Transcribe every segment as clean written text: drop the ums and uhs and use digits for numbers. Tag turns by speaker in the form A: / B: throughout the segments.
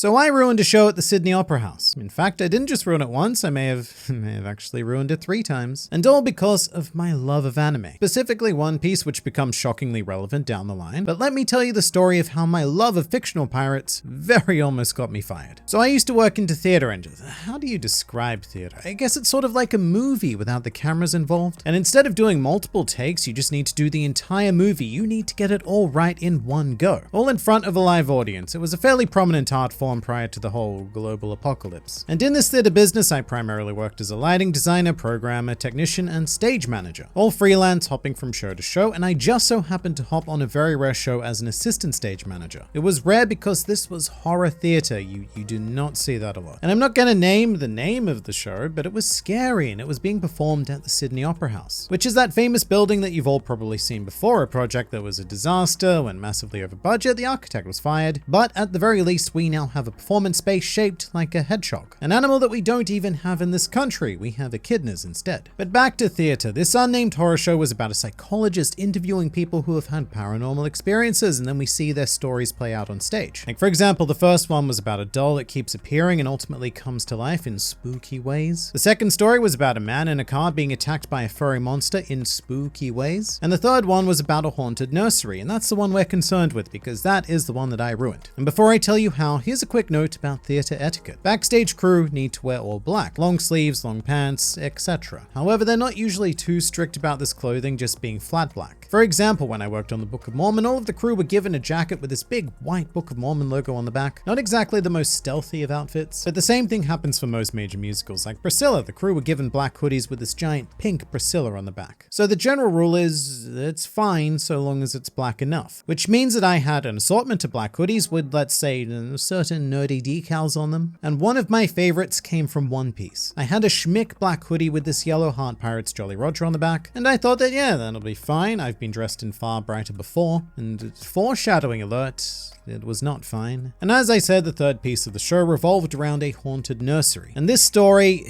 A: So I ruined a show at the Sydney Opera House. In fact, I didn't just ruin it once, I may have actually ruined it 3 times. And all because of my love of anime. Specifically one piece which becomes shockingly relevant down the line. But let me tell you the story of how my love of fictional pirates very almost got me fired. So I used to work into theater, and how do you describe theater? I guess it's sort of like a movie without the cameras involved. And instead of doing multiple takes, you just need to do the entire movie. You need to get it all right in one go. All in front of a live audience. It was a fairly prominent art form prior to the whole global apocalypse. And in this theater business, I primarily worked as a lighting designer, programmer, technician, and stage manager. All freelance, hopping from show to show, and I just so happened to hop on a very rare show as an assistant stage manager. It was rare because this was horror theater. You do not see that a lot. And I'm not gonna name the name of the show, but it was scary, and it was being performed at the Sydney Opera House, which is that famous building that you've all probably seen before, a project that was a disaster, went massively over budget, the architect was fired, but at the very least we now have a performance space shaped like a hedgehog, an animal that we don't even have in this country. We have echidnas instead. But back to theater. This unnamed horror show was about a psychologist interviewing people who have had paranormal experiences, and then we see their stories play out on stage. Like for example, the first one was about a doll that keeps appearing and ultimately comes to life in spooky ways. The second story was about a man in a car being attacked by a furry monster in spooky ways. And the third one was about a haunted nursery, and that's the one we're concerned with because that is the one that I ruined. And before I tell you how, here's a quick note about theater etiquette. Backstage crew need to wear all black, long sleeves, long pants, etc. However, they're not usually too strict about this clothing just being flat black. For example, when I worked on the Book of Mormon, all of the crew were given a jacket with this big white Book of Mormon logo on the back. Not exactly the most stealthy of outfits, but the same thing happens for most major musicals. Like Priscilla, the crew were given black hoodies with this giant pink Priscilla on the back. So the general rule is it's fine so long as it's black enough, which means that I had an assortment of black hoodies with, let's say, certain nerdy decals on them. And one of my favorites came from One Piece. I had a schmick black hoodie with this yellow Heart Pirates Jolly Roger on the back, and I thought that, yeah, that'll be fine. I've been dressed in far brighter before, and foreshadowing alert, it was not fine. And as I said, the third piece of the show revolved around a haunted nursery. And this story,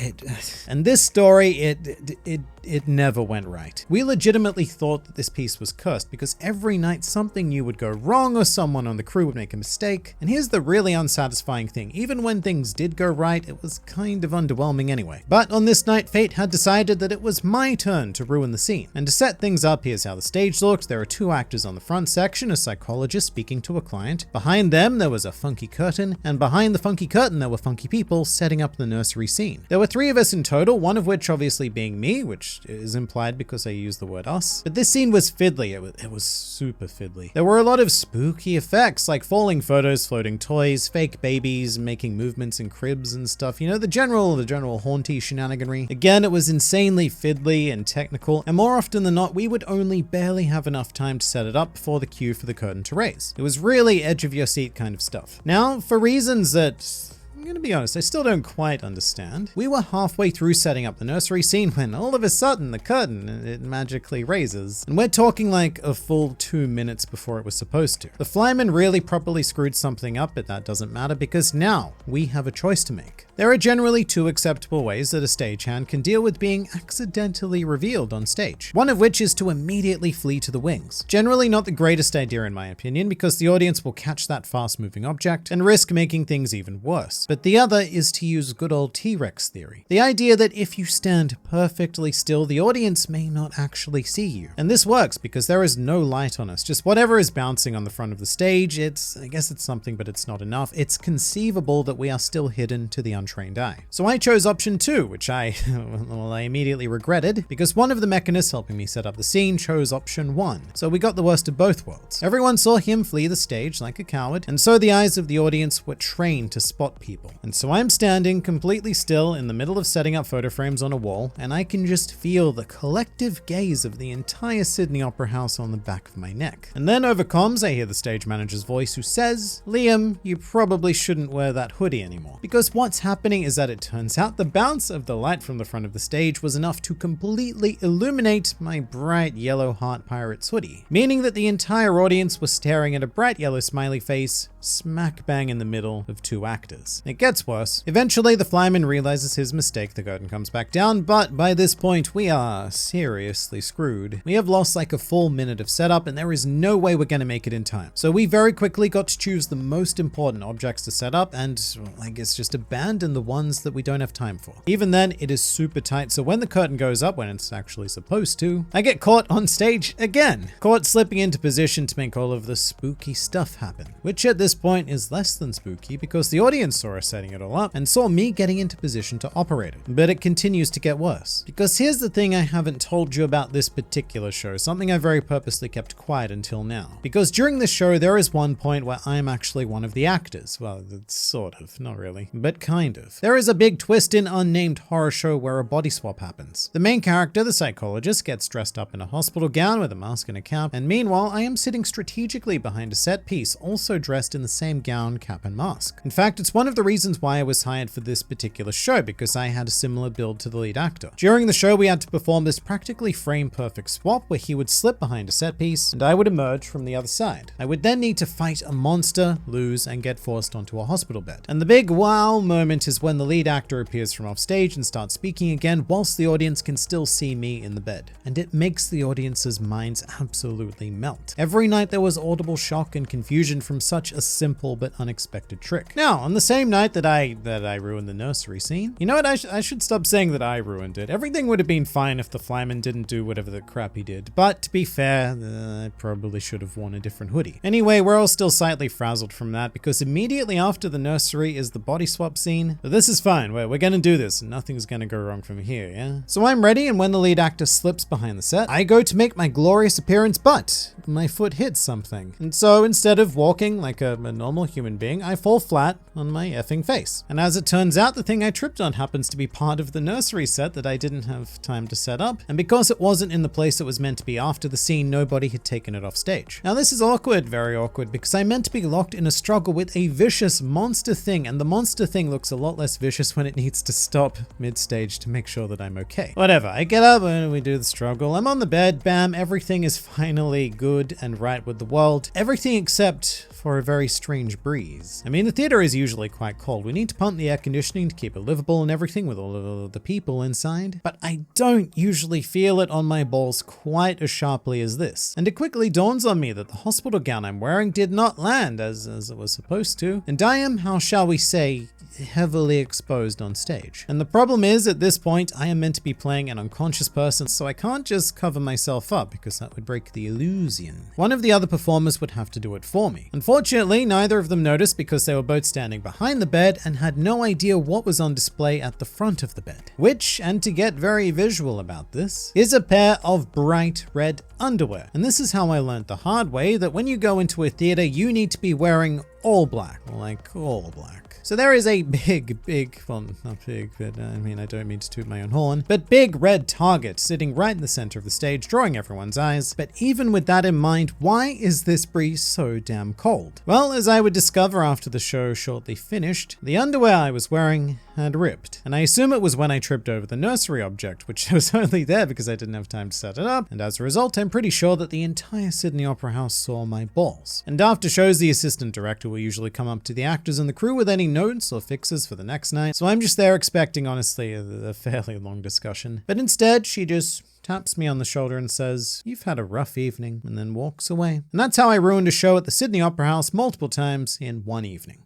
A: it never went right. We legitimately thought that this piece was cursed because every night something new would go wrong or someone on the crew would make a mistake. And here's the really unsatisfying thing. Even when things did go right, it was kind of underwhelming anyway. But on this night, fate had decided that it was my turn to ruin the scene. And to set things up, here's how the stage looked. There are 2 actors on the front section, a psychologist speaking to a client. Behind them, there was a funky curtain. And behind the funky curtain, there were funky people setting up the nursery scene. There were 3 of us in total, one of which obviously being me, which is implied because I use the word us. But this scene was fiddly. It was super fiddly. There were a lot of spooky effects like falling photos, floating toys, fake babies, making movements in cribs and stuff. You know, the general haunty shenaniganry. Again, it was insanely fiddly and technical, and more often than not, we would only barely have enough time to set it up before the cue for the curtain to raise. It was really edge of your seat kind of stuff. Now, for reasons that I'm gonna be honest, I still don't quite understand. We were halfway through setting up the nursery scene when all of a sudden the curtain, it magically raises. And we're talking like a full 2 minutes before it was supposed to. The flyman really properly screwed something up, but that doesn't matter because now we have a choice to make. There are generally 2 acceptable ways that a stagehand can deal with being accidentally revealed on stage. One of which is to immediately flee to the wings. Generally not the greatest idea in my opinion because the audience will catch that fast moving object and risk making things even worse. But the other is to use good old T-Rex theory. The idea that if you stand perfectly still, the audience may not actually see you. And this works because there is no light on us, just whatever is bouncing on the front of the stage. I guess it's something, but it's not enough. It's conceivable that we are still hidden to the untrained eye. So I chose option 2, which I immediately regretted because one of the mechanists helping me set up the scene chose option 1. So we got the worst of both worlds. Everyone saw him flee the stage like a coward, and so the eyes of the audience were trained to spot people. And so I'm standing completely still in the middle of setting up photo frames on a wall, and I can just feel the collective gaze of the entire Sydney Opera House on the back of my neck. And then over comms, I hear the stage manager's voice who says, "Liam, you probably shouldn't wear that hoodie anymore." Because what's happening is that it turns out the bounce of the light from the front of the stage was enough to completely illuminate my bright yellow Heart Pirates hoodie, meaning that the entire audience was staring at a bright yellow smiley face smack bang in the middle of two actors. It gets worse. Eventually, the flyman realizes his mistake, the curtain comes back down, but by this point, we are seriously screwed. We have lost like a full minute of setup, and there is no way we're gonna make it in time. So we very quickly got to choose the most important objects to set up, and well, I guess just abandon the ones that we don't have time for. Even then, it is super tight, so when the curtain goes up, when it's actually supposed to, I get caught on stage again. Caught slipping into position to make all of the spooky stuff happen. Which at this point is less than spooky because the audience saw us setting it all up and saw me getting into position to operate it. But it continues to get worse. Because here's the thing I haven't told you about this particular show, something I very purposely kept quiet until now. Because during the show, there is one point where I am actually one of the actors. Well, it's sort of, not really, but kind of. There is a big twist in Unnamed Horror Show where a body swap happens. The main character, the psychologist, gets dressed up in a hospital gown with a mask and a cap, and meanwhile, I am sitting strategically behind a set piece, also dressed in the same gown, cap, and mask. In fact, it's one of the reasons why I was hired for this particular show, because I had a similar build to the lead actor. During the show, we had to perform this practically frame-perfect swap where he would slip behind a set piece, and I would emerge from the other side. I would then need to fight a monster, lose, and get forced onto a hospital bed. And the big wow moment is when the lead actor appears from off stage and starts speaking again whilst the audience can still see me in the bed. And it makes the audience's minds absolutely melt. Every night there was audible shock and confusion from such a simple but unexpected trick. Now, on the same night that I ruined the nursery scene, you know what, I should stop saying that I ruined it. Everything would have been fine if the flyman didn't do whatever the crap he did. But to be fair, I probably should have worn a different hoodie. Anyway, we're all still slightly frazzled from that because immediately after the nursery is the body swap scene. But this is fine, we're gonna do this and nothing's gonna go wrong from here, yeah? So I'm ready, and when the lead actor slips behind the set, I go to make my glorious appearance, but my foot hits something. And so instead of walking like a normal human being, I fall flat on my effing face. And as it turns out, the thing I tripped on happens to be part of the nursery set that I didn't have time to set up. And because it wasn't in the place it was meant to be after the scene, nobody had taken it off stage. Now this is awkward, very awkward, because I'm meant to be locked in a struggle with a vicious monster thing, and the monster thing looks a lot less vicious when it needs to stop mid-stage to make sure that I'm okay. Whatever, I get up and we do the struggle. I'm on the bed, bam, everything is finally good and right with the world. Everything except for a very strange breeze. I mean, the theater is usually quite cold. We need to pump the air conditioning to keep it livable and everything with all of the people inside. But I don't usually feel it on my balls quite as sharply as this. And it quickly dawns on me that the hospital gown I'm wearing did not land as it was supposed to. And I am, how shall we say, heavily exposed on stage. And the problem is, at this point, I am meant to be playing an unconscious person, so I can't just cover myself up because that would break the illusion. One of the other performers would have to do it for me. Unfortunately, neither of them noticed because they were both standing behind the bed and had no idea what was on display at the front of the bed. Which, and to get very visual about this, is a pair of bright red underwear. And this is how I learned the hard way that when you go into a theater, you need to be wearing all black, like all black. So there is a big, well, not big, but I mean, I don't mean to toot my own horn, but big red target sitting right in the center of the stage, drawing everyone's eyes. But even with that in mind, why is this breeze so damn cold? Well, as I would discover after the show shortly finished, the underwear I was wearing had ripped. And I assume it was when I tripped over the nursery object, which was only there because I didn't have time to set it up. And as a result, I'm pretty sure that the entire Sydney Opera House saw my balls. And after shows, the assistant director will usually come up to the actors and the crew with any notes or fixes for the next night. So I'm just there expecting, honestly, a fairly long discussion. But instead, she just taps me on the shoulder and says, "You've had a rough evening," and then walks away. And that's how I ruined a show at the Sydney Opera House multiple times in one evening.